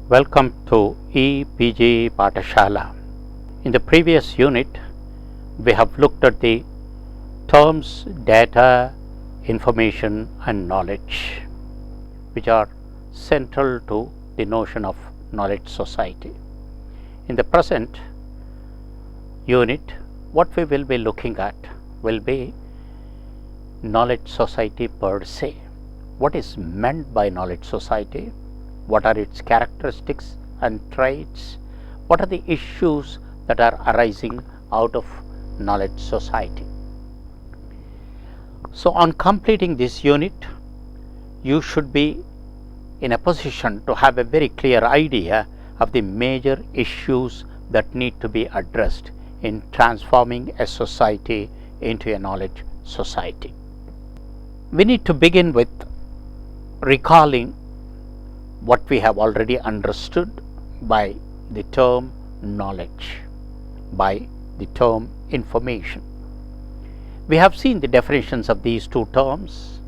Welcome to EPG Pathashala. In the previous unit, we have looked at the terms data, information and knowledge, which are central to the notion of knowledge society. In the present unit, what we will be looking at will be knowledge society per se. What is meant by knowledge society? What are its characteristics and traits? What are the issues that are arising out of knowledge society? So, on completing this unit, you should be in a position to have a very clear idea of the major issues that need to be addressed in transforming a society into a knowledge society. We need to begin with recalling what we have already understood by the term knowledge, by the term information. We have seen the definitions of these two terms,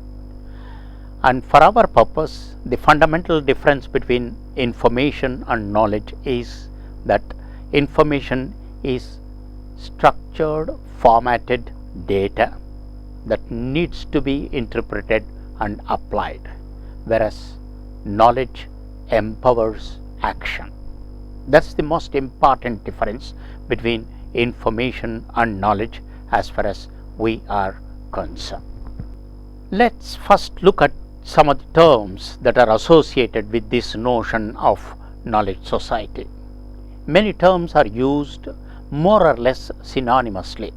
and for our purpose, the fundamental difference between information and knowledge is that information is structured, formatted data that needs to be interpreted and applied, whereas knowledge empowers action. That's the most important difference between information and knowledge as far as we are concerned. Let's first look at some of the terms that are associated with this notion of knowledge society. Many terms are used more or less synonymously.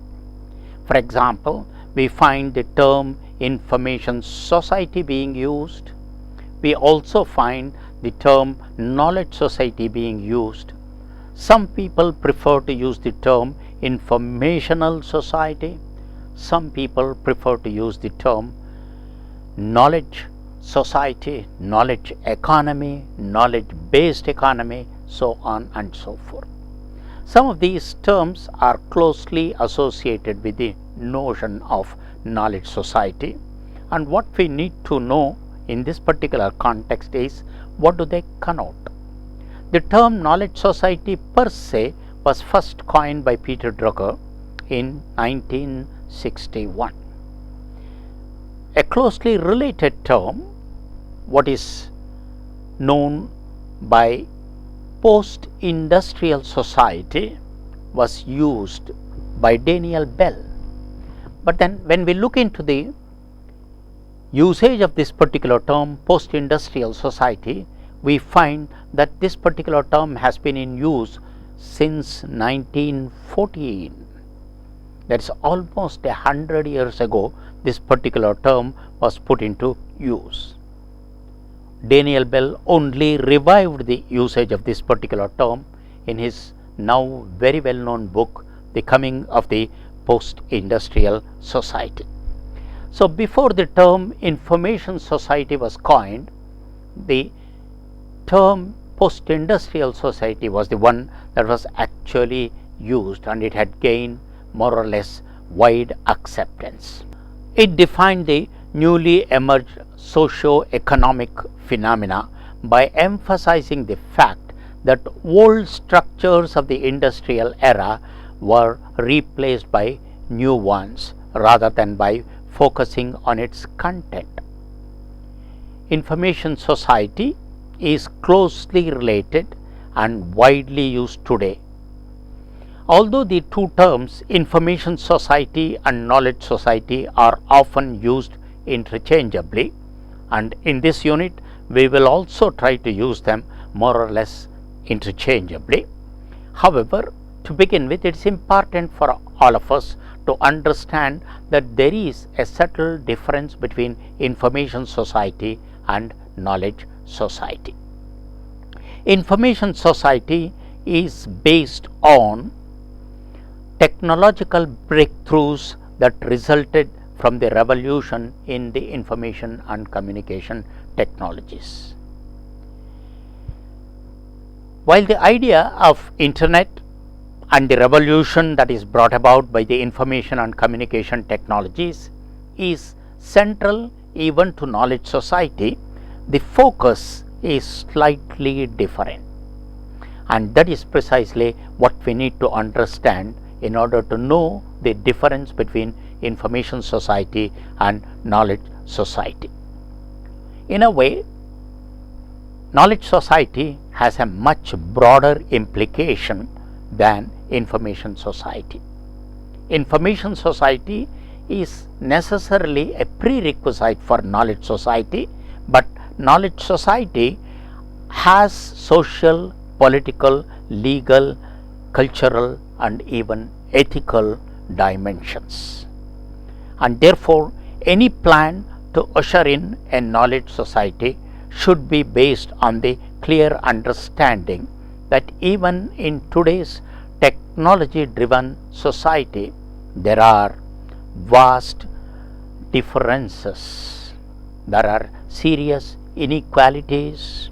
For example, we find the term information society being used. We also find the term knowledge society being used. Some people prefer to use the term informational society. Some people prefer to use the term knowledge society, knowledge economy, knowledge based economy, so on and so forth. Some of these terms are closely associated with the notion of knowledge society, and what we need to know in this particular context is, what do they connote? The term knowledge society per se was first coined by Peter Drucker in 1961. A closely related term, what is known by post-industrial society, was used by Daniel Bell. But then when we look into the usage of this particular term, post-industrial society, we find that this particular term has been in use since 1914. That's almost 100 years ago this particular term was put into use. Daniel Bell only revived the usage of this particular term in his now very well known book, The Coming of the Post-Industrial Society. So, before the term information society was coined, the term post-industrial society was the one that was actually used, and it had gained more or less wide acceptance. It defined the newly emerged socio-economic phenomena by emphasizing the fact that old structures of the industrial era were replaced by new ones rather than by focusing on its content. Information society is closely related and widely used today. Although the two terms information society and knowledge society are often used interchangeably, and in this unit we will also try to use them more or less interchangeably. However, to begin with, it is important for all of us to understand that there is a subtle difference between information society and knowledge society. Information society is based on technological breakthroughs that resulted from the revolution in the information and communication technologies. While the idea of internet and the revolution that is brought about by the information and communication technologies is central even to knowledge society, the focus is slightly different. and that is precisely what we need to understand in order to know the difference between information society and knowledge society. In a way, knowledge society has a much broader implication than information society. Information society is necessarily a prerequisite for knowledge society, but knowledge society has social, political, legal, cultural and even ethical dimensions. And therefore, any plan to usher in a knowledge society should be based on the clear understanding that even in today's technology driven society, there are vast differences, there are serious inequalities,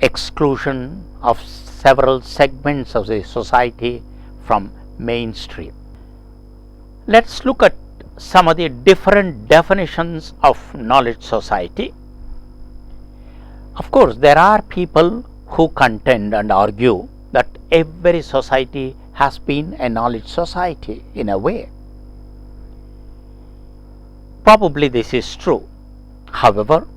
exclusion of several segments of the society from mainstream. Let's look at some of the different definitions of knowledge society. Of course, there are people who contend and argue that every society has been a knowledge society in a way. Probably this is true. However,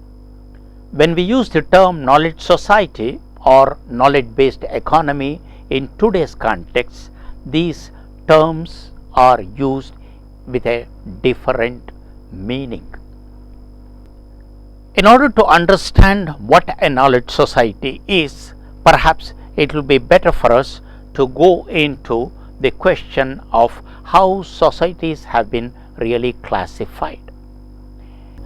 when we use the term knowledge society or knowledge based economy in today's context, these terms are used with a different meaning. In order to understand what a knowledge society is, perhaps it will be better for us to go into the question of how societies have been really classified.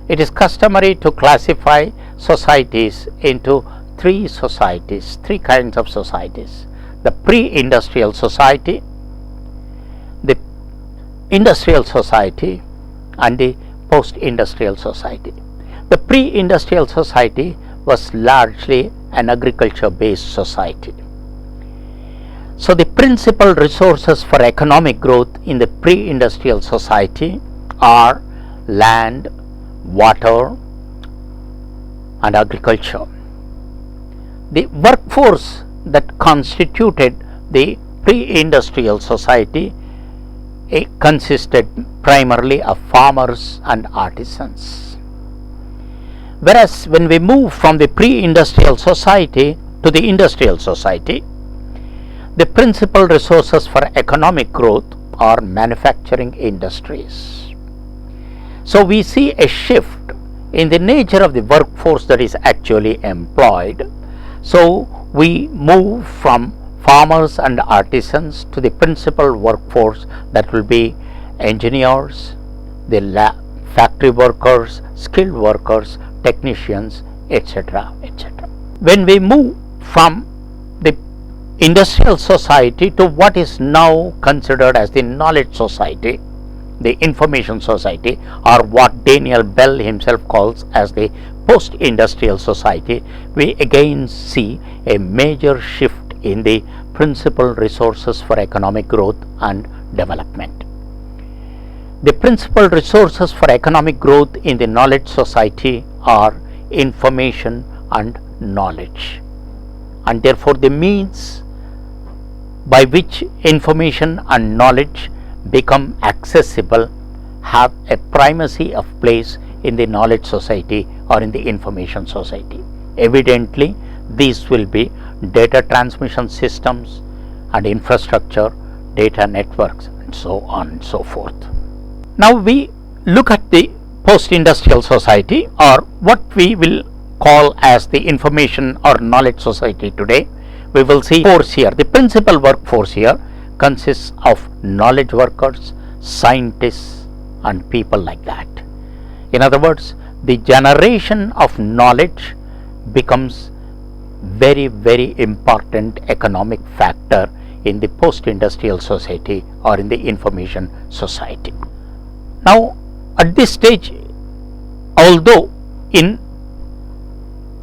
It is customary to classify societies into three kinds of societies: the pre-industrial society, the industrial society and the post-industrial society. The pre-industrial society was largely an agriculture based society. So the principal resources for economic growth in the pre-industrial society are land, water and agriculture. The workforce that constituted the pre-industrial society consisted primarily of farmers and artisans. Whereas when we move from the pre-industrial society to the industrial society, the principal resources for economic growth are manufacturing industries. So we see a shift in the nature of the workforce that is actually employed. So we move from farmers and artisans to the principal workforce that will be engineers, the factory workers, skilled workers, technicians, etc., etc. When we move from the industrial society to what is now considered as the knowledge society, the information society, or what Daniel Bell himself calls as the post-industrial society, we again see a major shift in the principal resources for economic growth and development. The principal resources for economic growth in the knowledge society are information and knowledge, and therefore the means by which information and knowledge become accessible have a primacy of place in the knowledge society or in the information society. Evidently, these will be data transmission systems and infrastructure, data networks, and so on and so forth. Now we look at the post-industrial society, or what we will call as the information or knowledge society today. We will see force here. The principal workforce here consists of knowledge workers, scientists and people like that. In other words, the generation of knowledge becomes very, very important economic factor in the post-industrial society or in the information society. Now, at this stage, although in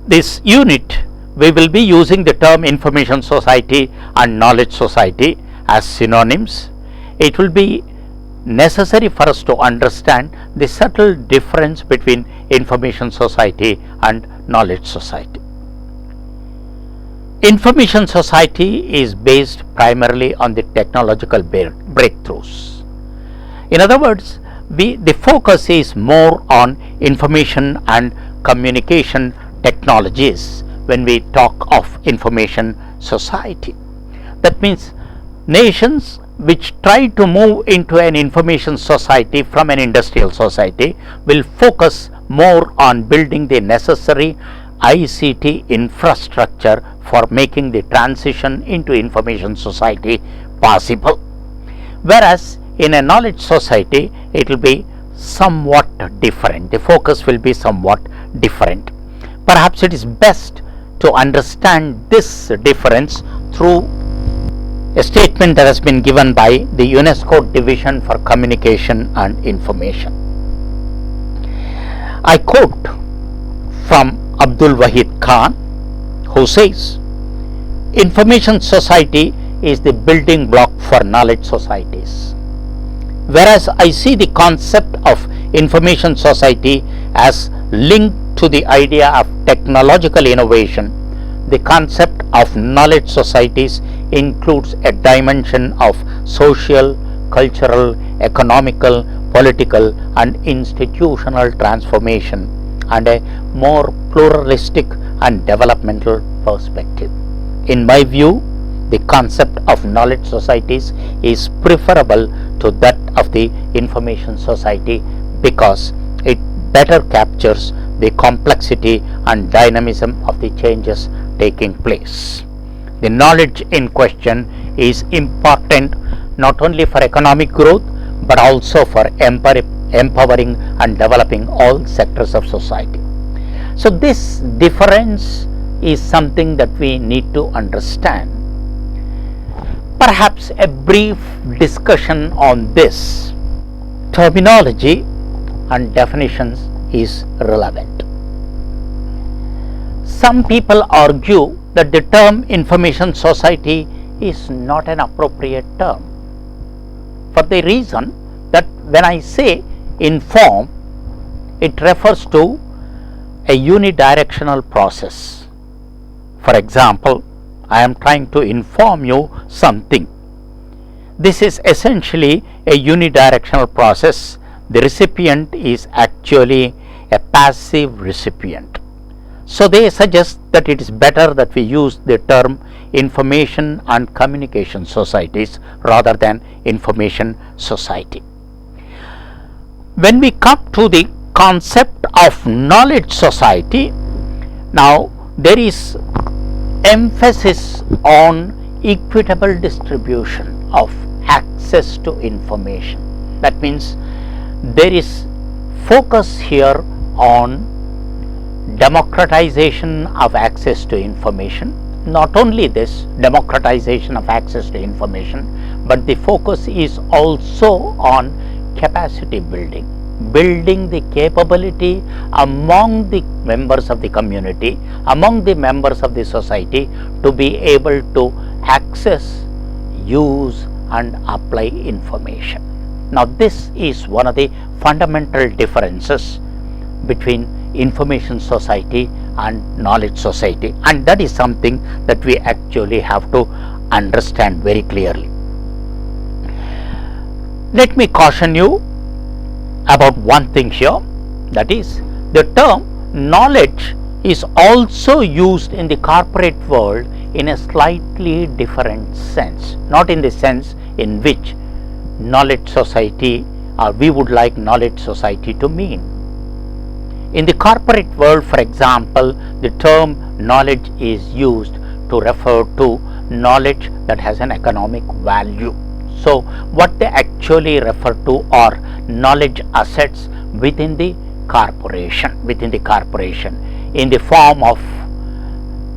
this unit we will be using the term information society and knowledge society as synonyms, it will be necessary for us to understand the subtle difference between information society and knowledge society. Information society is based primarily on the technological breakthroughs. In other words, the focus is more on information and communication technologies when we talk of information society. That means nations which try to move into an information society from an industrial society will focus more on building the necessary ICT infrastructure for making the transition into information society possible. Whereas in a knowledge society, it will be somewhat different. The focus will be somewhat different. Perhaps it is best to understand this difference through a statement that has been given by the UNESCO Division for Communication and Information. I quote from Abdul Wahid Khan, who says, "Information society is the building block for knowledge societies." Whereas I see the concept of information society as linked to the idea of technological innovation, the concept of knowledge societies includes a dimension of social, cultural, economical, political and institutional transformation and a more pluralistic and developmental perspective. In my view, the concept of knowledge societies is preferable to that of the information society because it better captures the complexity and dynamism of the changes taking place. The knowledge in question is important not only for economic growth but also for empowering and developing all sectors of society. So this difference is something that we need to understand. Perhaps a brief discussion on this terminology and definitions is relevant. Some people argue that the term information society is not an appropriate term for the reason that when I say inform, it refers to a unidirectional process. For example, I am trying to inform you something. This is essentially a unidirectional process. The recipient is actually a passive recipient. So they suggest that it is better that we use the term information and communication societies rather than information society. When we come to the concept of knowledge society, now there is emphasis on equitable distribution of access to information. That means there is focus here on democratization of access to information. Not only this democratization of access to information, but the focus is also on capacity building, building the capability among the members of the community, among the members of the society to be able to access, use and apply information. Now this is one of the fundamental differences between information society and knowledge society, and that is something that we actually have to understand very clearly. Let me caution you about one thing here, that is the term knowledge is also used in the corporate world in a slightly different sense, not in the sense in which knowledge society or we would like knowledge society to mean. In the corporate world, for example, the term knowledge is used to refer to knowledge that has an economic value. So what they actually refer to are knowledge assets within the corporation, in the form of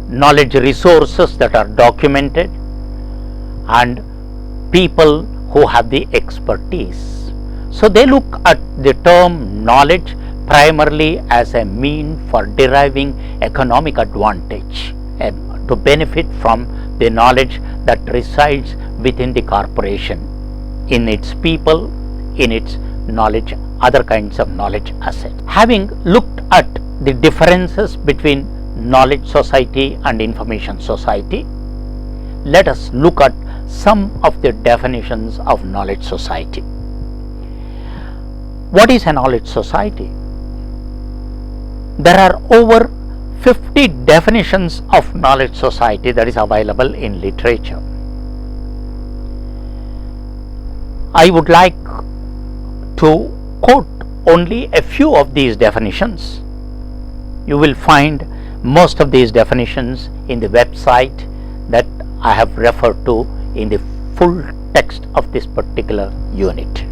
knowledge resources that are documented and people who have the expertise. So they look at the term knowledge primarily as a mean for deriving economic advantage, to benefit from the knowledge that resides within the corporation, in its people, in its knowledge, other kinds of knowledge assets. Having looked at the differences between knowledge society and information society, let us look at some of the definitions of knowledge society. What is a knowledge society? There are over 50 definitions of knowledge society that is available in literature. I would like to quote only a few of these definitions. You will find most of these definitions in the website that I have referred to in the full text of this particular unit.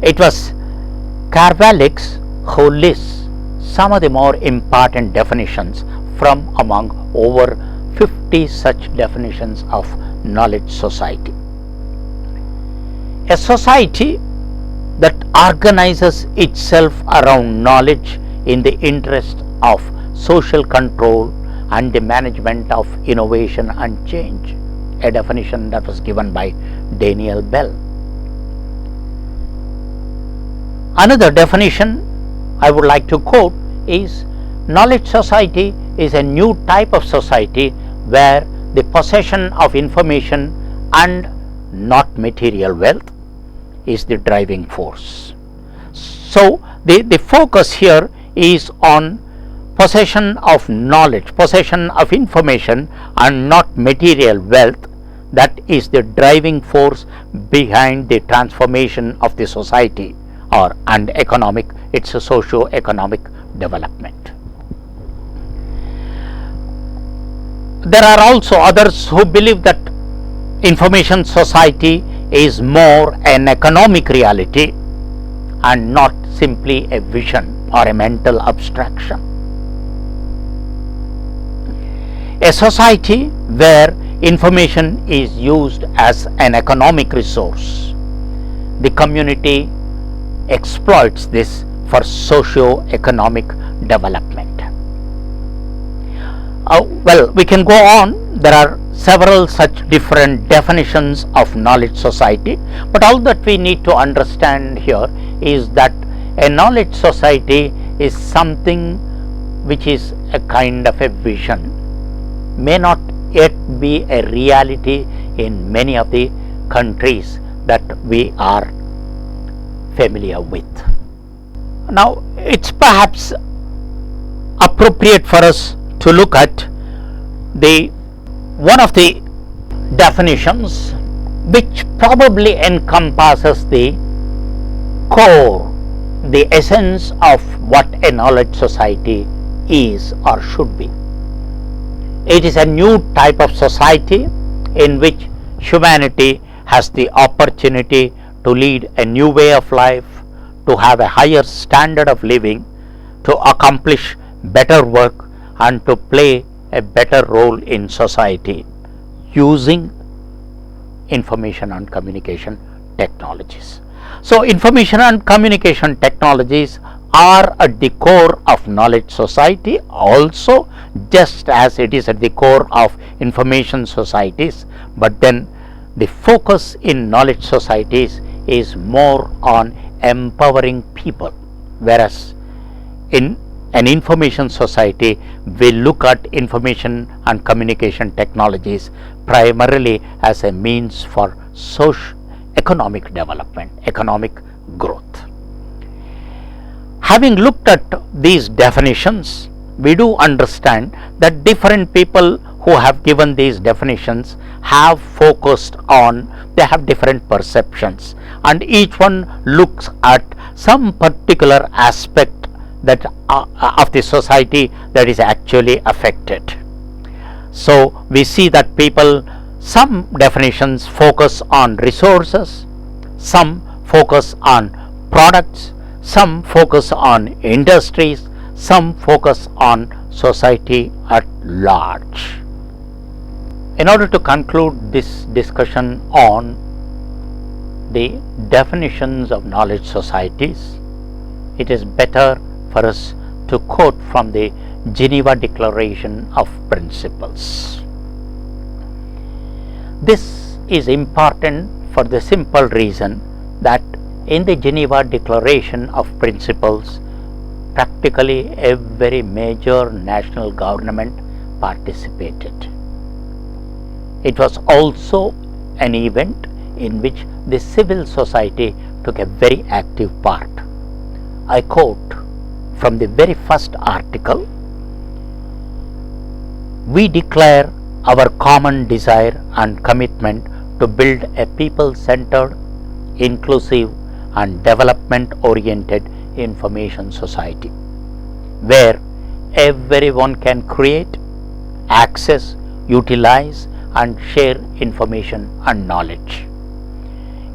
It was Carvalix who lists some of the more important definitions from among over 50 such definitions of knowledge society. A society that organizes itself around knowledge in the interest of social control and the management of innovation and change, a definition that was given by Daniel Bell. Another definition I would like to quote is knowledge society is a new type of society where the possession of information and not material wealth is the driving force. So the focus here is on possession of knowledge, possession of information and not material wealth, that is the driving force behind the transformation of the society and economic, it's a socio-economic development. There are also others who believe that information society is more an economic reality and not simply a vision or a mental abstraction. A society where information is used as an economic resource, the community exploits this for socio-economic development. Well, we can go on. There are several such different definitions of knowledge society, but all that we need to understand here is that a knowledge society is something which is a kind of a vision, may not yet be a reality in many of the countries that we are familiar with. Now, it's perhaps appropriate for us to look at one of the definitions which probably encompasses the core, the essence of what a knowledge society is or should be. It is a new type of society in which humanity has the opportunity to lead a new way of life, to have a higher standard of living, to accomplish better work and to play a better role in society using information and communication technologies. So information and communication technologies are at the core of knowledge society also, just as it is at the core of information societies, but then the focus in knowledge societies is more on empowering people, whereas in an information society we look at information and communication technologies primarily as a means for socio-economic development, economic growth. Having looked at these definitions, we do understand that different people who have given these definitions have focused on, they have different perceptions, and each one looks at some particular aspect that of the society that is actually affected. So we see that people, some definitions focus on resources, some focus on products, some focus on industries, some focus on society at large. In order to conclude this discussion on the definitions of knowledge societies, it is better for us to quote from the Geneva Declaration of Principles. This is important for the simple reason that in the Geneva Declaration of Principles, practically every major national government participated. It was also an event in which the civil society took a very active part. I quote from the very first article: "We declare our common desire and commitment to build a people-centered, inclusive and development-oriented information society, where everyone can create, access, utilize and share information and knowledge,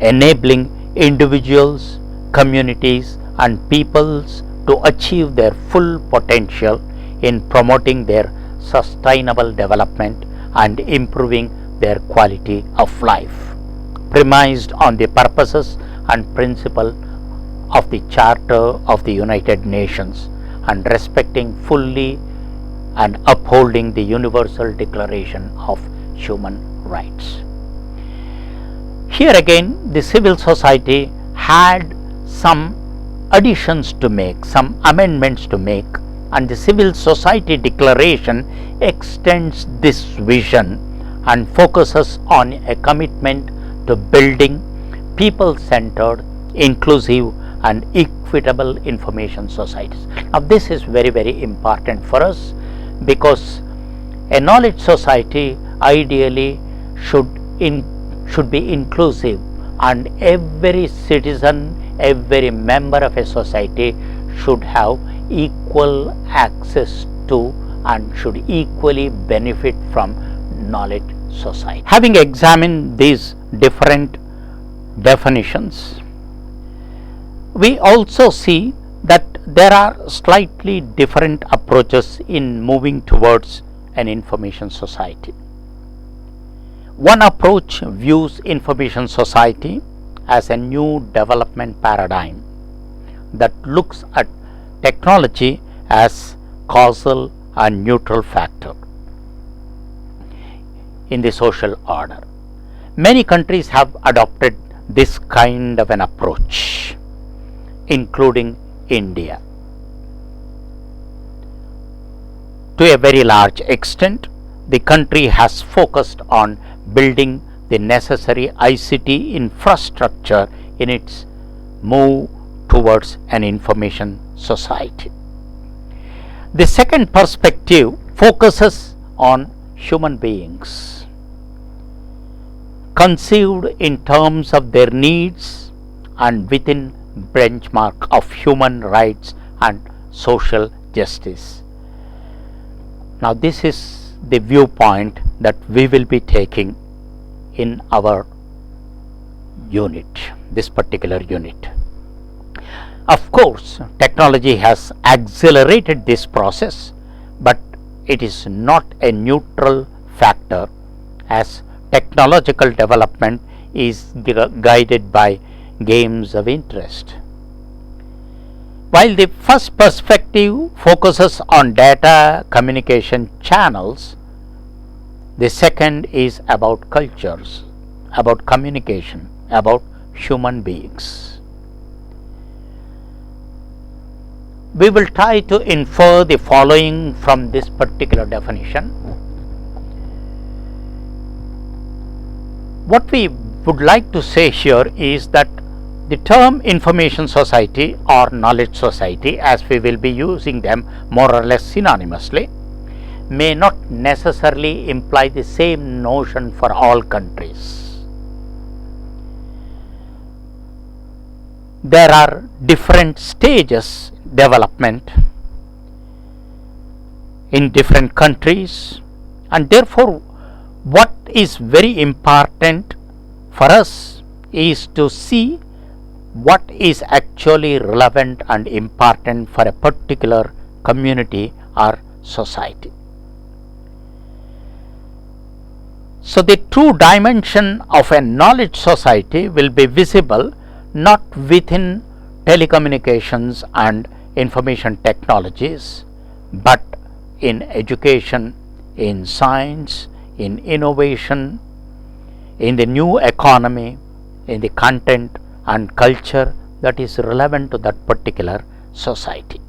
enabling individuals, communities and peoples to achieve their full potential in promoting their sustainable development and improving their quality of life, premised on the purposes and principles of the Charter of the United Nations and respecting fully and upholding the Universal Declaration of Human Rights." Here again, the civil society had some additions to make, some amendments to make, and the Civil Society Declaration extends this vision and focuses on a commitment to building people-centered, inclusive and equitable information societies. Now this is very, very important for us, because a knowledge society ideally should be inclusive, and every citizen, every member of a society should have equal access to and should equally benefit from knowledge society. Having examined these different definitions, we also see that there are slightly different approaches in moving towards an information society. One approach views information society as a new development paradigm that looks at technology as causal and neutral factor in the social order. Many countries have adopted this kind of an approach, including India. To a very large extent, the country has focused on building the necessary ICT infrastructure in its move towards an information society. The second perspective focuses on human beings, conceived in terms of their needs and within benchmark of human rights and social justice. Now this is the viewpoint that we will be taking in our unit, this particular unit. Of course, technology has accelerated this process, but it is not a neutral factor, as technological development is guided by games of interest. While the first perspective focuses on data communication channels, the second is about cultures, about communication, about human beings. We will try to infer the following from this particular definition. What we would like to say here is that the term information society or knowledge society, as we will be using them more or less synonymously, may not necessarily imply the same notion for all countries. There are different stages development in different countries, and therefore what is very important for us is to see what is actually relevant and important for a particular community or society. So the true dimension of a knowledge society will be visible not within telecommunications and information technologies, but in education, in science, in innovation, in the new economy, in the content and culture that is relevant to that particular society.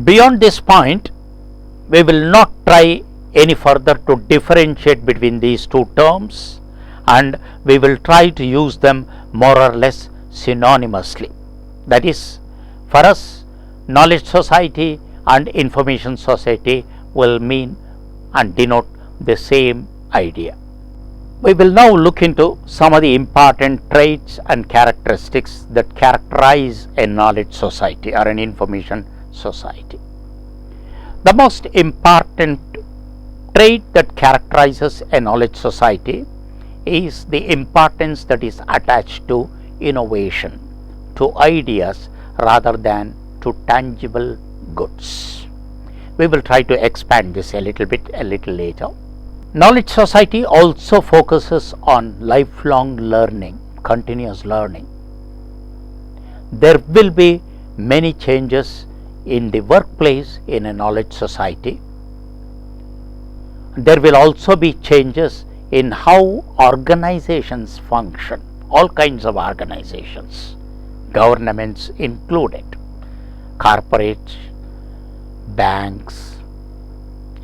Beyond this point, we will not try any further to differentiate between these two terms, and we will try to use them more or less synonymously. That is, for us, knowledge society and information society will mean and denote the same idea. We will now look into some of the important traits and characteristics that characterize a knowledge society or an information society. The most important trait that characterizes a knowledge society is the importance that is attached to innovation, to ideas rather than to tangible goods. We will try to expand this a little later. Knowledge society also focuses on lifelong learning, continuous learning. There will be many changes in the workplace in a knowledge society. There will also be changes in how organizations function, all kinds of organizations, governments included, corporates, banks,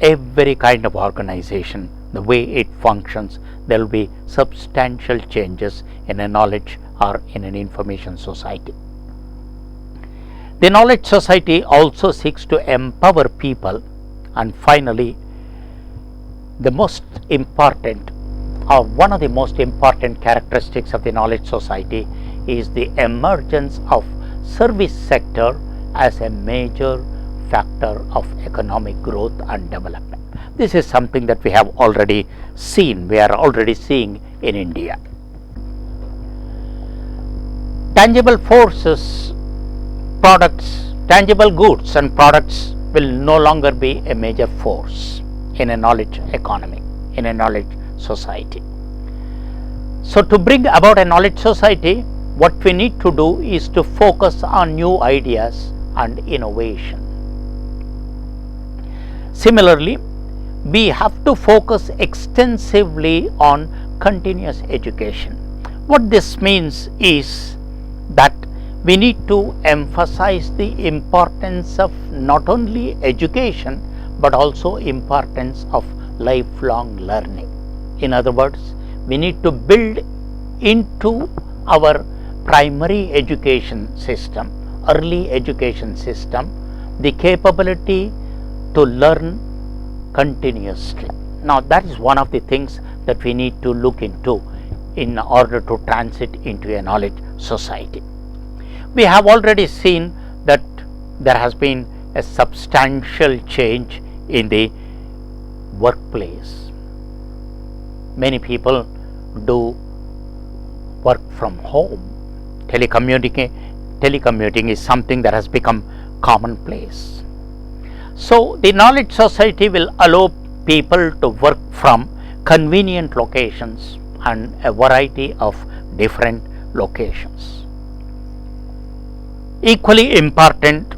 every kind of organization, the way it functions, there will be substantial changes in a knowledge or in an information society. The knowledge society also seeks to empower people, and finally, the most important or one of the most important characteristics of the knowledge society is the emergence of service sector as a major factor of economic growth and development. This is something that we have already seen, we are already seeing in India. Tangible forces, products, tangible goods and products will no longer be a major force in a knowledge economy, in a knowledge society. So to bring about a knowledge society, what we need to do is to focus on new ideas and innovation. Similarly, we have to focus extensively on continuous education. What this means is that we need to emphasize the importance of not only education but also importance of lifelong learning. In other words, we need to build into our primary education system, early education system, the capability to learn continuously. Now that is one of the things that we need to look into in order to transit into a knowledge society. We have already seen that there has been a substantial change in the workplace. Many people do work from home. Telecommuting is something that has become commonplace. So the knowledge society will allow people to work from convenient locations and a variety of different locations. Equally important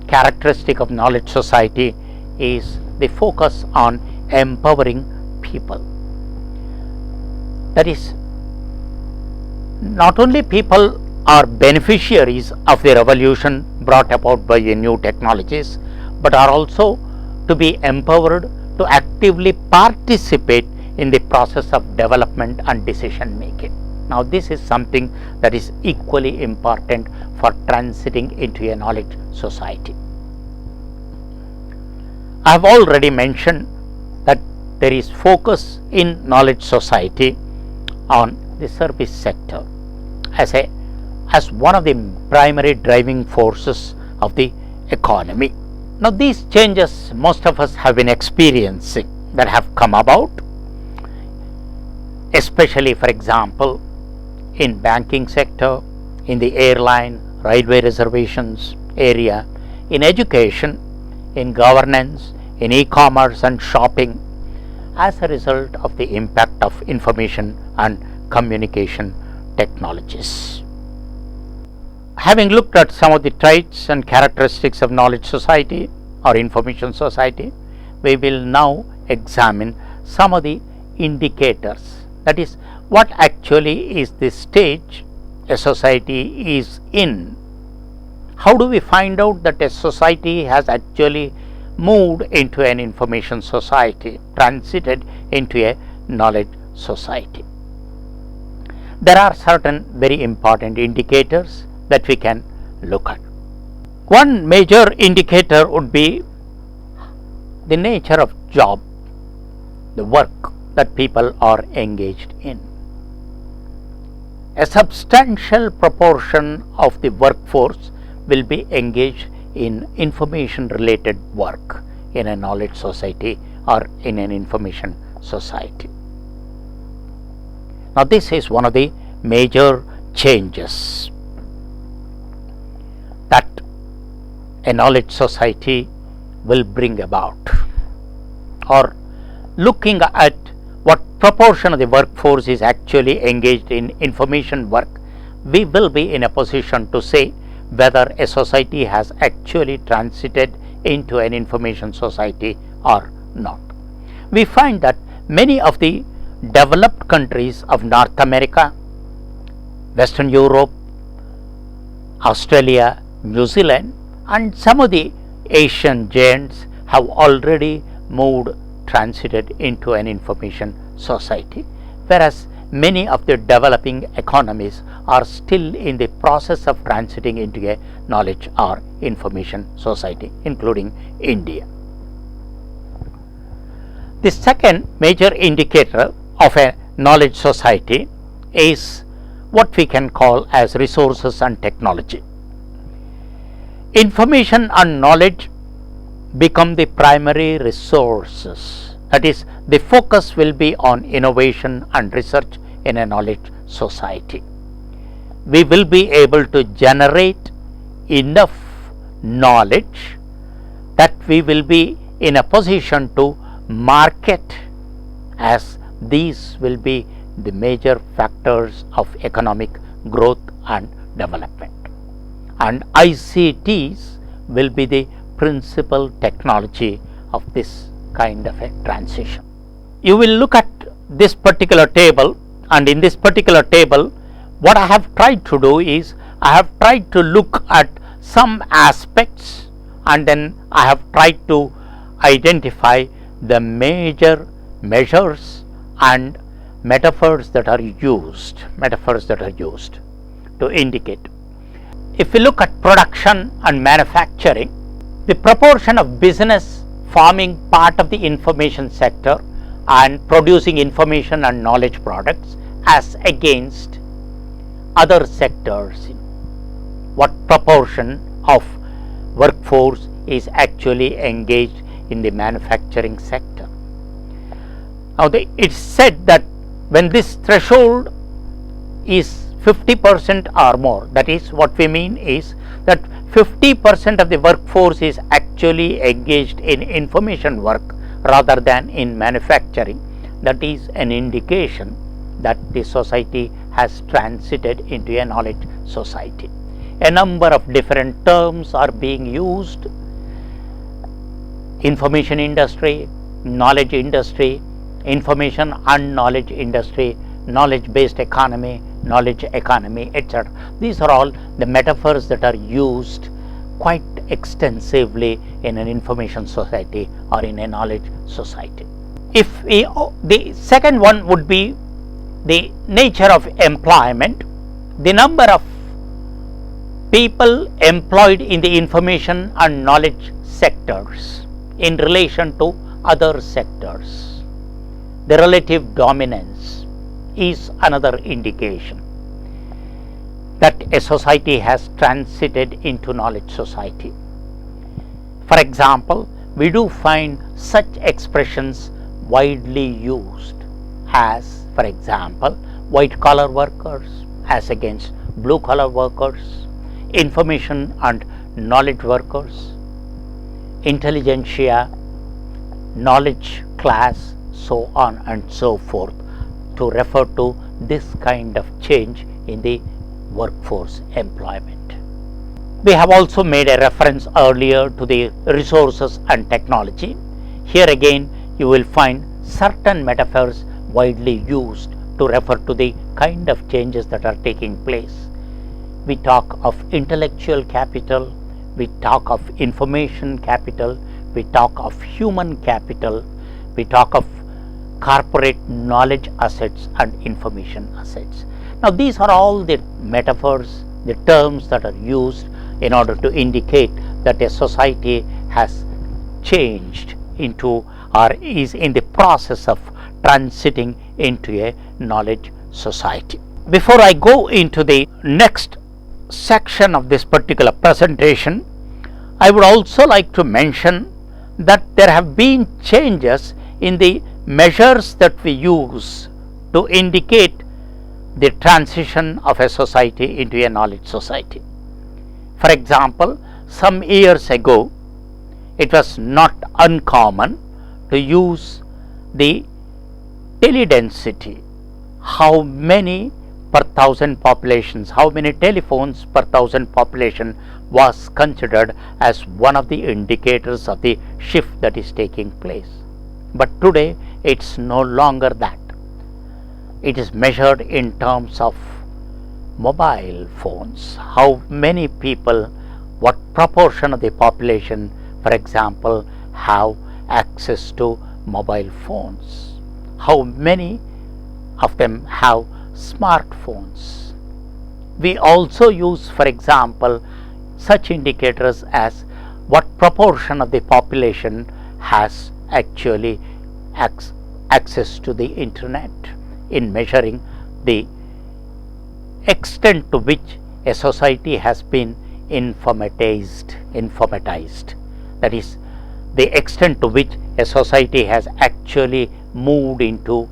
characteristic of knowledge society is the focus on empowering people. That is, not only people are beneficiaries of the revolution brought about by the new technologies, but are also to be empowered to actively participate in the process of development and decision making. Now this is something that is equally important for transiting into a knowledge society. I have already mentioned that there is focus in knowledge society on the service sector as one of the primary driving forces of the economy. Now these changes most of us have been experiencing that have come about, especially for example in banking sector, in the airline, railway reservations area, in education, in governance, in e-commerce and shopping, as a result of the impact of information and communication technologies. Having looked at some of the traits and characteristics of knowledge society or information society, we will now examine some of the indicators, that is, what actually is the stage a society is in, how do we find out that a society has actually moved into an information society, transited into a knowledge society? There are certain very important indicators that we can look at. One major indicator would be the nature of job, the work that people are engaged in. A substantial proportion of the workforce will be engaged in information related work in a knowledge society or in an information society. Now, this is one of the major changes that a knowledge society will bring about. Or looking at what proportion of the workforce is actually engaged in information work, we will be in a position to say whether a society has actually transited into an information society or not. We find that many of the developed countries of North America, Western Europe, Australia, New Zealand, and some of the Asian giants have already transited into an information society, whereas many of the developing economies are still in the process of transiting into a knowledge or information society, including India. The second major indicator of a knowledge society is what we can call as resources and technology. Information and knowledge become the primary resources. That is, the focus will be on innovation and research in a knowledge society. We will be able to generate enough knowledge that we will be in a position to market, as these will be the major factors of economic growth and development. And ICTs will be the principal technology of this kind of a transition. You will look at this particular table, and in this particular table what I have tried to do is I have tried to look at some aspects, and then I have tried to identify the major measures and metaphors that are used to indicate. If we look at production and manufacturing, the proportion of business forming part of the information sector and producing information and knowledge products as against other sectors, what proportion of workforce is actually engaged in the manufacturing sector. Now, it's said that when this threshold is 50% or more, that is, what we mean is that 50% of the workforce is actually engaged in information work rather than in manufacturing. That is an indication that the society has transited into a knowledge society. A number of different terms are being used: information industry, knowledge industry, information and knowledge industry, knowledge based economy, knowledge economy, etc. These are all the metaphors that are used quite extensively in an information society or in a knowledge society. The second one would be the nature of employment, the number of people employed in the information and knowledge sectors in relation to other sectors. The relative dominance is another indication that a society has transited into knowledge society. For example, we do find such expressions widely used as, for example, white collar workers as against blue collar workers, information and knowledge workers, intelligentsia, knowledge class, so on and so forth, to refer to this kind of change in the workforce employment. We have also made a reference earlier to the resources and technology. Here again you will find certain metaphors widely used to refer to the kind of changes that are taking place we talk of intellectual capital, we talk of information capital, we talk of human capital, we talk of corporate knowledge assets and information assets. Now these are all the metaphors, the terms that are used in order to indicate that a society has changed into or is in the process of transiting into a knowledge society. Before I go into the next section of this particular presentation, I would also like to mention that there have been changes in the measures that we use to indicate the transition of a society into a knowledge society. For example, some years ago, it was not uncommon to use the teledensity, how many per thousand populations, how many telephones per thousand population was considered as one of the indicators of the shift that is taking place. But today it's no longer that. It is measured in terms of mobile phones, how many people, what proportion of the population, for example, have access to mobile phones, how many of them have smartphones. We also use, for example, such indicators as what proportion of the population has actually access to the internet, in measuring the extent to which a society has been informatized, that is, the extent to which a society has actually moved into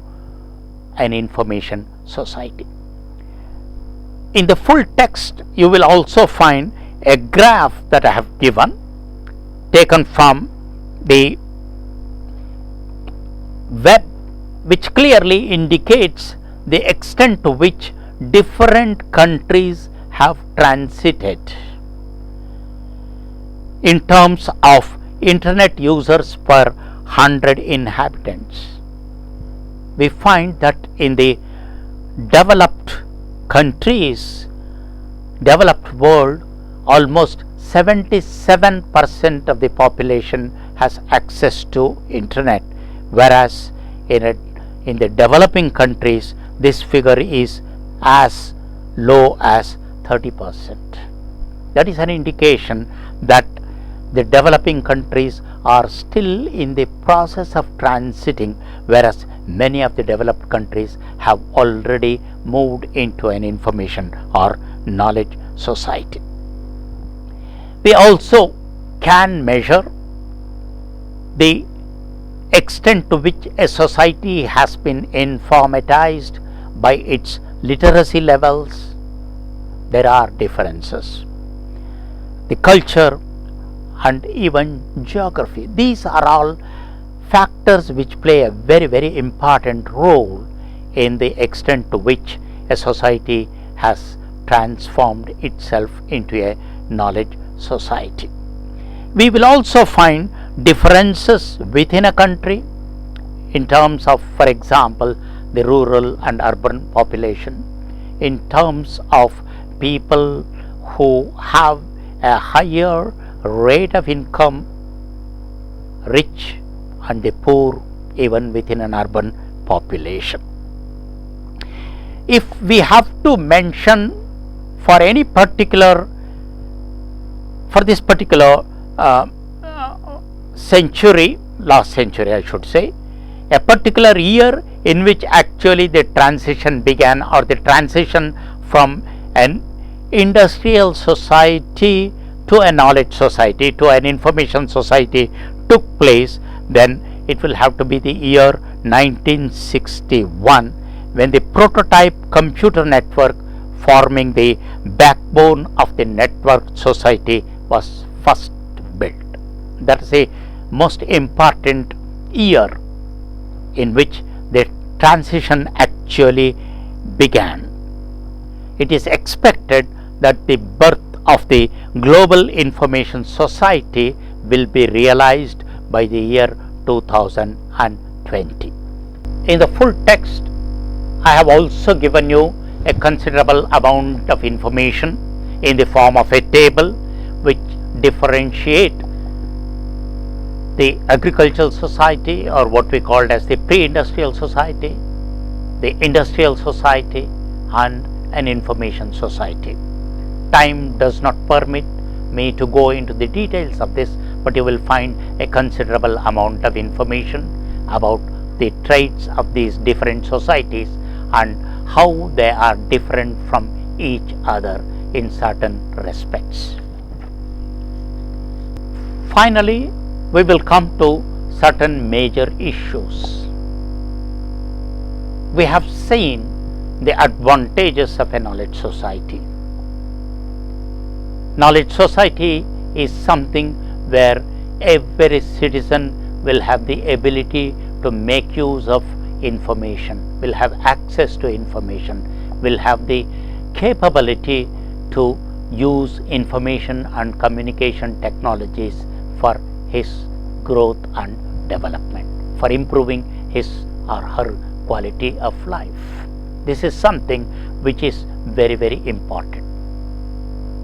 an information society. In the full text, you will also find a graph that I have given, taken from the web, which clearly indicates the extent to which different countries have transited in terms of internet users per 100 inhabitants. We find that in the developed countries, developed world, almost 77% of the population has access to internet, whereas in the developing countries this figure is as low as 30%. That is an indication that the developing countries are still in the process of transiting, whereas many of the developed countries have already moved into an information or knowledge society. We also can measure the extent to which a society has been informatized by its literacy levels. There are differences. The culture and even geography, these are all factors which play a very, very important role in the extent to which a society has transformed itself into a knowledge society. We will also find differences within a country in terms of, for example, the rural and urban population, in terms of people who have a higher rate of income, rich and the poor, even within an urban population. If we have to mention for any particular, for this particular century, last century I should say, a particular year in which actually the transition began, or the transition from an industrial society to a knowledge society, to an information society took place, then it will have to be the year 1961, when the prototype computer network forming the backbone of the network society was first built. That is the most important year in which the transition actually began. It is expected that the birth of the global information society will be realized by the year 2020. In the full text, I have also given you a considerable amount of information in the form of a table which differentiate the agricultural society, or what we called as the pre-industrial society, the industrial society, and an information society. Time does not permit me to go into the details of this, but you will find a considerable amount of information about the traits of these different societies and how they are different from each other in certain respects. Finally, we will come to certain major issues. We have seen the advantages of a knowledge society. Knowledge society is something where every citizen will have the ability to make use of information, will have access to information, will have the capability to use information and communication technologies for his growth and development, for improving his or her quality of life. This is something which is very, very important.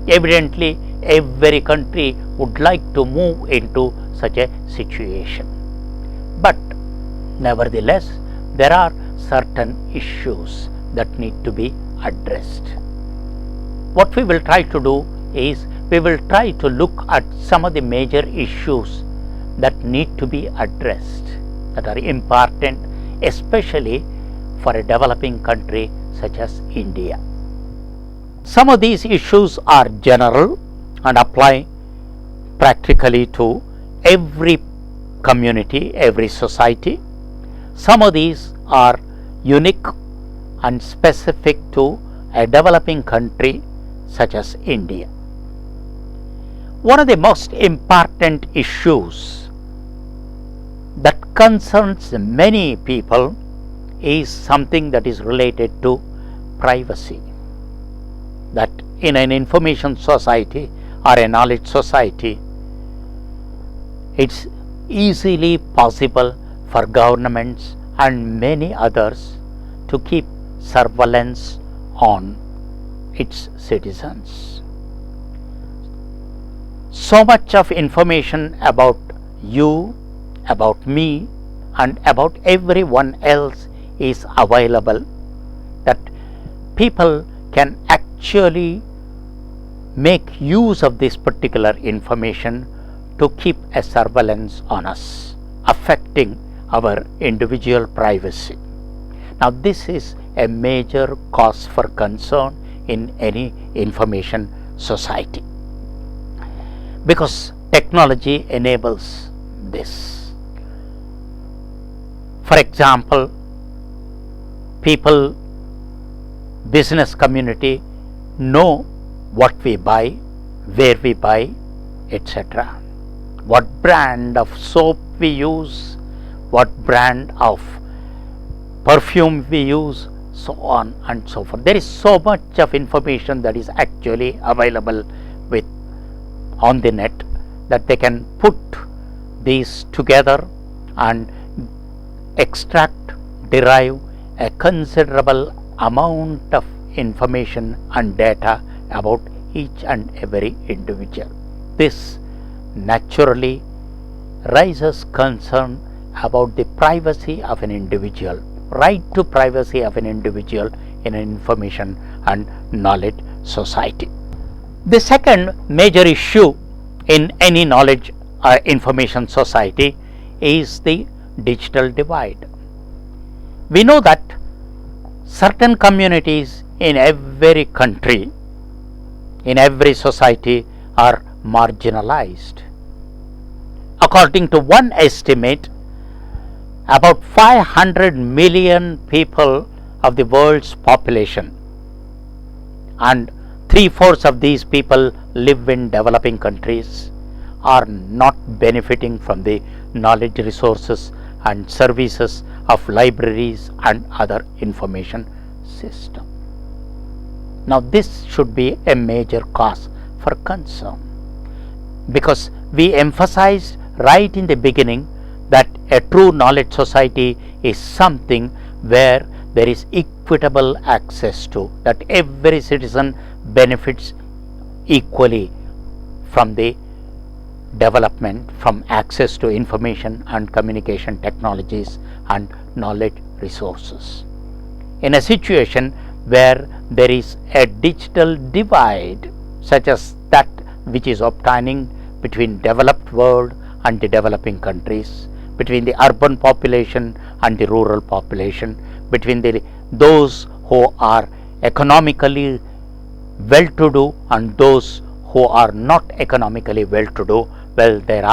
Evidently, every country would like to move into such a situation. But nevertheless, there are certain issues that need to be addressed. What we will try to do is, we will try to look at some of the major issues that need to be addressed, that are important, especially for a developing country such as India. Some of these issues are general and apply practically to every community, every society. Some of these are unique and specific to a developing country such as India. One of the most important issues that concerns many people is something that is related to privacy. That in an information society or a knowledge society, it's easily possible for governments and many others to keep surveillance on its citizens. So much of information about you, about me, and about everyone else is available that people can actually make use of this particular information to keep a surveillance on us, affecting our individual privacy. Now, this is a major cause for concern in any information society, because technology enables this. For example, people, business community know what we buy, where we buy, etc. What brand of soap we use, what brand of perfume we use, so on and so forth. There is so much of information that is actually available on the net that they can put these together and extract, derive a considerable amount of information and data about each and every individual. This naturally raises concern about the privacy of an individual, right to privacy of an individual in an information and knowledge society. The second major issue in any knowledge or information society is the digital divide. We know that certain communities in every country, in every society, are marginalized. According to one estimate, about 500 million people of the world's population, and 3/4 of these people live in developing countries, are not benefiting from the knowledge resources and services of libraries and other information system. Now, this should be a major cause for concern, because we emphasized right in the beginning that a true knowledge society is something where there is equitable access to, that every citizen benefits equally from the development, from access to information and communication technologies and knowledge resources. In a situation where there is a digital divide such as that which is obtaining between developed world and the developing countries, between the urban population and the rural population, between those who are economically well-to-do and those who are not economically well-to-do, well, there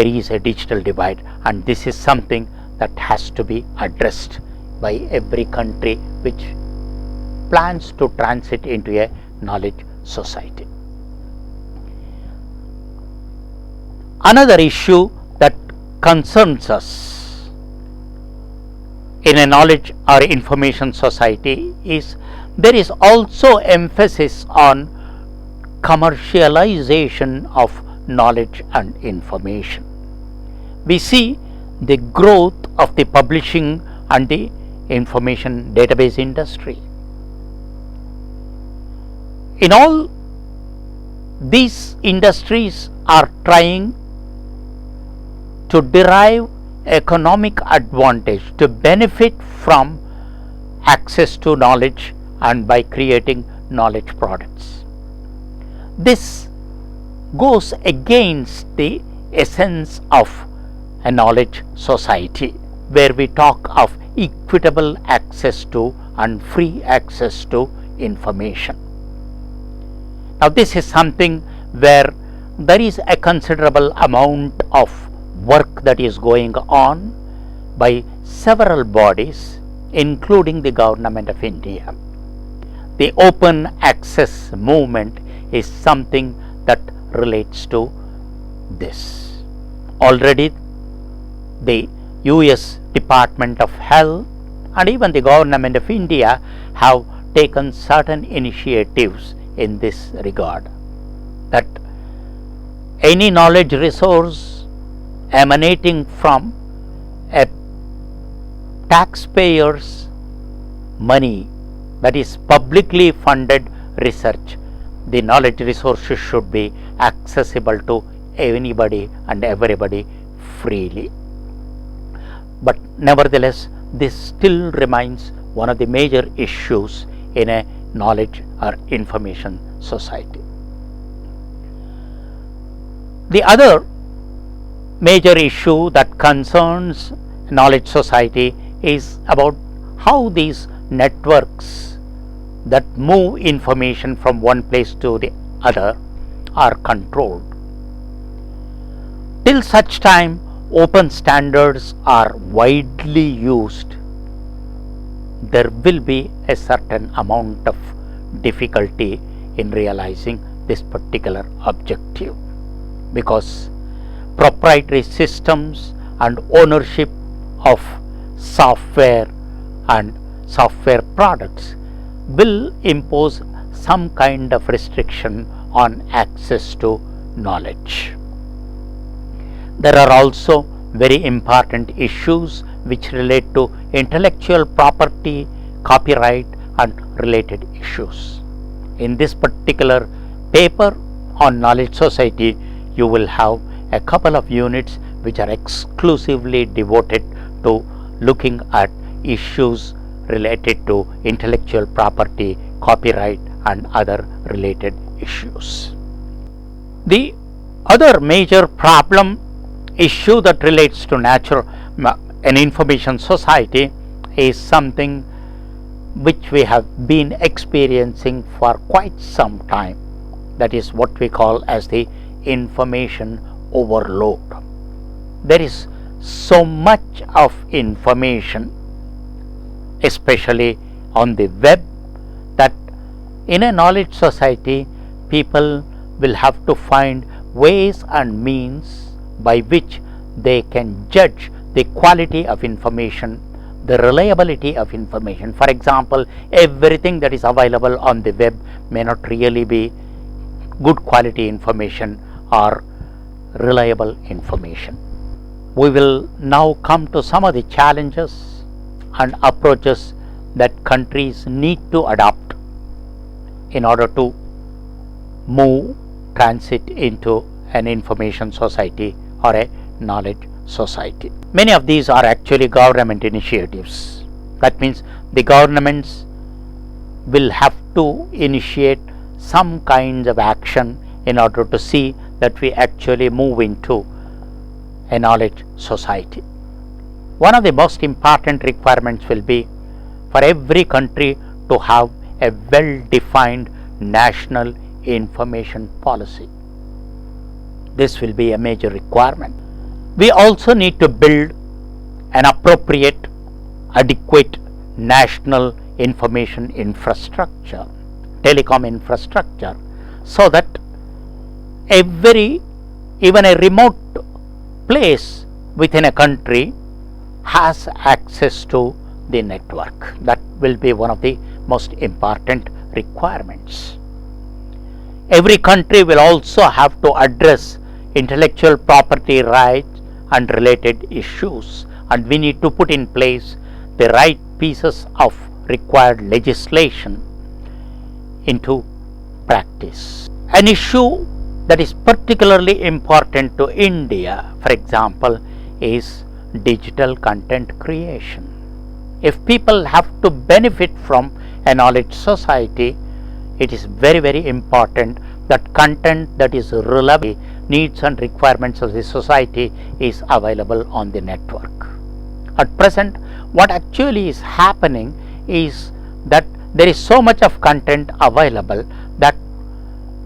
is a digital divide, and this is something that has to be addressed by every country which plans to transit into a knowledge society. Another issue that concerns us in a knowledge or information society is there is also emphasis on commercialization of knowledge and information. We see the growth of the publishing and the information database industry. In all, these industries are trying to derive economic advantage, to benefit from access to knowledge and by creating knowledge products. This goes against the essence of a knowledge society, where we talk of equitable access to and free access to information. Now, this is something where there is a considerable amount of work that is going on by several bodies, including the Government of India. The open access movement is something that relates to this. Already the US Department of Health and even the Government of India have taken certain initiatives in this regard, that any knowledge resource emanating from a taxpayer's money, that is publicly funded research, the knowledge resources should be accessible to anybody and everybody freely. But nevertheless, this still remains one of the major issues in a knowledge or information society. The other major issue that concerns knowledge society is about how these networks that move information from one place to the other are controlled. Till such time open standards are widely used, there will be a certain amount of difficulty in realizing this particular objective, because proprietary systems and ownership of software and software products will impose some kind of restriction on access to knowledge. There are also very important issues which relate to intellectual property, copyright and related issues. In this particular paper on knowledge society, you will have a couple of units which are exclusively devoted to looking at issues related to intellectual property, copyright and other related issues. The other major problem issue that relates to an information society is something which we have been experiencing for quite some time. That is what we call as the information overload. There is so much of information, especially on the web, that in a knowledge society people will have to find ways and means by which they can judge the quality of information, the reliability of information. For example, everything that is available on the web may not really be good quality information or reliable information. We will now come to some of the challenges and approaches that countries need to adopt in order to move, transit into an information society or a knowledge society. Many of these are actually government initiatives. That means the governments will have to initiate some kinds of action in order to see that we actually move into a knowledge society. One of the most important requirements will be for every country to have a well-defined national information policy. This will be a major requirement. We also need to build an appropriate, adequate national information infrastructure, telecom infrastructure, so that even a remote place within a country has access to the network. That will be one of the most important requirements. Every country will also have to address intellectual property rights and related issues, and we need to put in place the right pieces of required legislation into practice. An issue that is particularly important to India, for example, is digital content creation. If people have to benefit from a knowledge society, it is very important that content that is relevant to needs and requirements of the society is available on the network. At present, what actually is happening is that there is so much of content available that,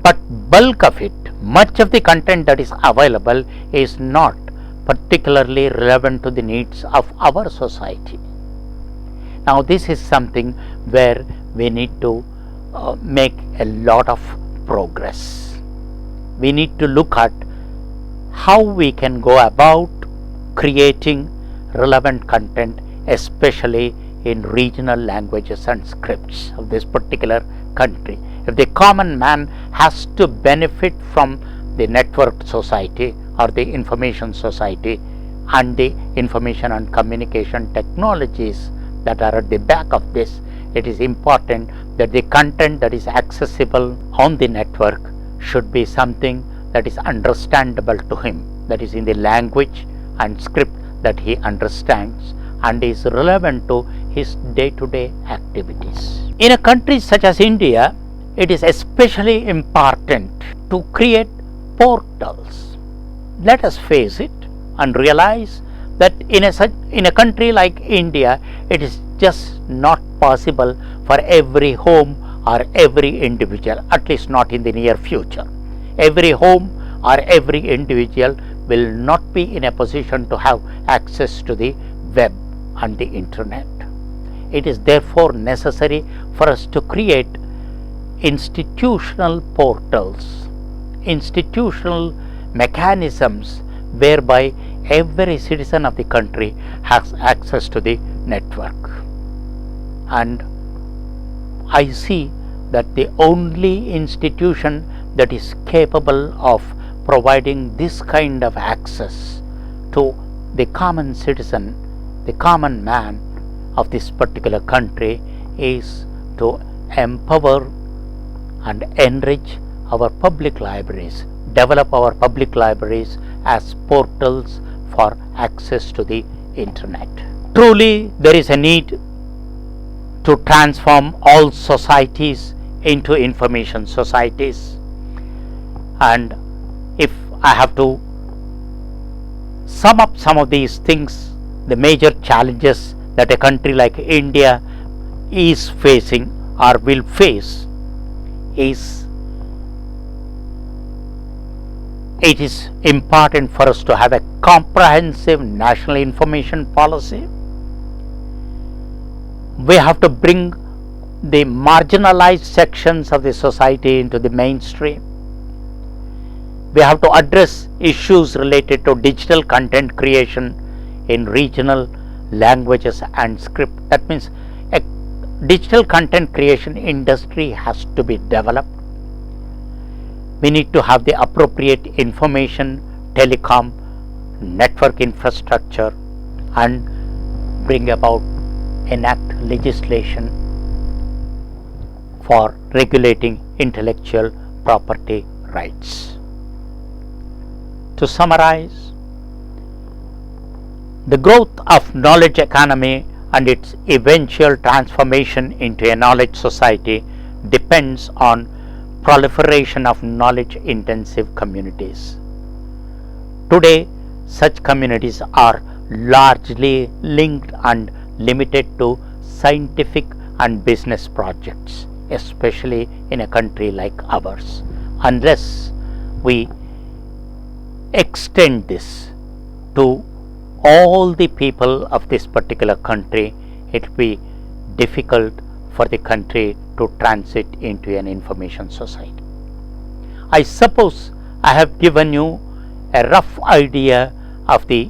but bulk of it, much of the content that is available is not particularly relevant to the needs of our society. Now this is something where we need to make a lot of progress. We need to look at how we can go about creating relevant content, especially in regional languages and scripts of this particular country. If the common man has to benefit from the networked society or the information society and the information and communication technologies that are at the back of this, it is important that the content that is accessible on the network should be something that is understandable to him, that is in the language and script that he understands and is relevant to his day-to-day activities. In a country such as India, it is especially important to create portals. Let us face it and realize that in a country like India, it is just not possible for every home or every individual, at least not in the near future. Every home or every individual will not be in a position to have access to the web and the internet. It is therefore necessary for us to create institutional portals, institutional mechanisms whereby every citizen of the country has access to the network. And I see that the only institution that is capable of providing this kind of access to the common citizen, the common man of this particular country, is to empower and enrich our public libraries, develop our public libraries as portals for access to the internet. Truly, there is a need to transform all societies into information societies. And if I have to sum up some of these things, the major challenges that a country like India is facing or will face is, it is important for us to have a comprehensive national information policy. We have to bring the marginalized sections of the society into the mainstream. We have to address issues related to digital content creation in regional languages and script. That means a digital content creation industry has to be developed. We need to have the appropriate information, telecom, network infrastructure, and enact legislation for regulating intellectual property rights. To summarize, the growth of knowledge economy and its eventual transformation into a knowledge society depends on proliferation of knowledge intensive communities. Today, such communities are largely linked and limited to scientific and business projects, especially in a country like ours. Unless we extend this to all the people of this particular country, it will be difficult for the country to transit into an information society. I suppose I have given you a rough idea of the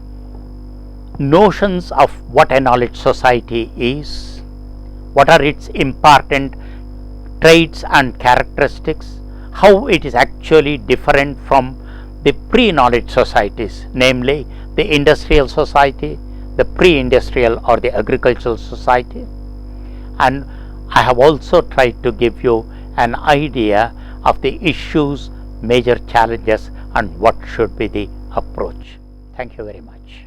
notions of what a knowledge society is, what are its important traits and characteristics, how it is actually different from the pre-knowledge societies, namely the industrial society, the pre-industrial or the agricultural society. And I have also tried to give you an idea of the issues, major challenges, and what should be the approach. Thank you very much.